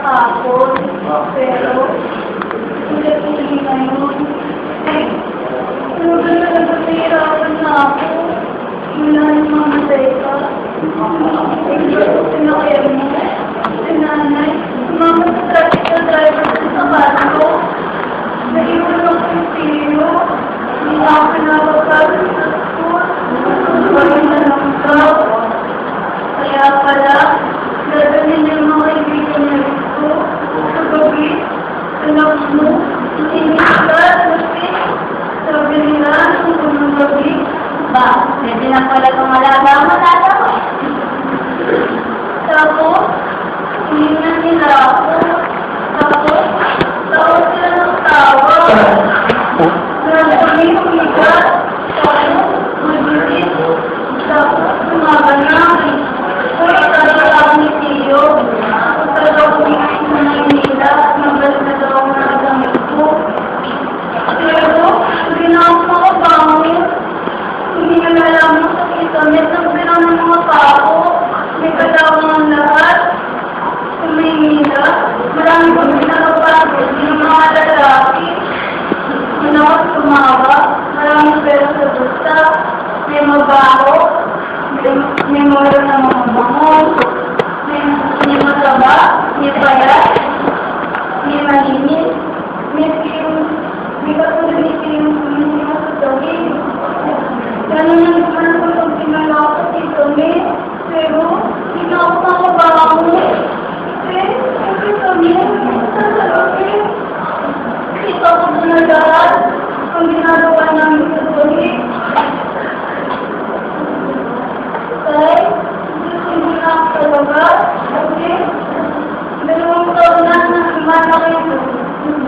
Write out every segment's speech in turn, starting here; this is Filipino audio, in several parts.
kahapon. Pero, hindi ngayon. Ano ba na nagpapahirapan na ako? Mula ng mga teka. Sinakyan mo. Sinanay. Sumama sa traffic na driver sa bato. Naiwan ako yung pilo. Hindi ako nakapagod sa school. Wala na lang daw. Kaya pala, dadalhin yung mga kaibigan na gusto. Sa gabi, alam mo, hindi ka, sabi nila, nung gabi. Ba, pwede na pala kung alaga ang matata ko. Tapos, hiningan nila ako. Tapos, tawag sila ng tawag. Kami humigat. Tapos, magbibit. Tapos, sumaga na. Uy, talaga ako ni Tio. Talaga ako ni Maynila. Magal na daw ang nagamit ko. Pero, hindi na ako makabangon. Hindi na nalaman sa internet. Nagbilang ng mga tao. May kalawang ang lahat. Sa Maynila. Marami kami nakapagod. Yung mga lalaki. Manawas tumawa. Maraming pera sa busta. May mabaho. May moro na mga bangon. May mataba. May payat. May malinis. May film. May katulad ni film. May masasawin. Gano'n na naman ako pag pinalakot dito, pero hindi na ako makabangon. Kasi kami, sa laki. Kita ko doon na lahat ang ginagawa namin sa tuloy. Tay, hindi na ako talaga. Kasi, 2 taon na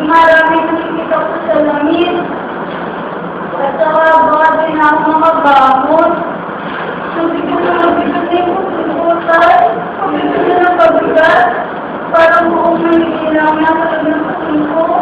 marami nakikita ko sa langit. At saka baka din ako makabangon. Nabigat na nabigat na yung puso-pusay. Nabigat na ng pabigat. Parang buong may ilang na sa lagnapasin ko.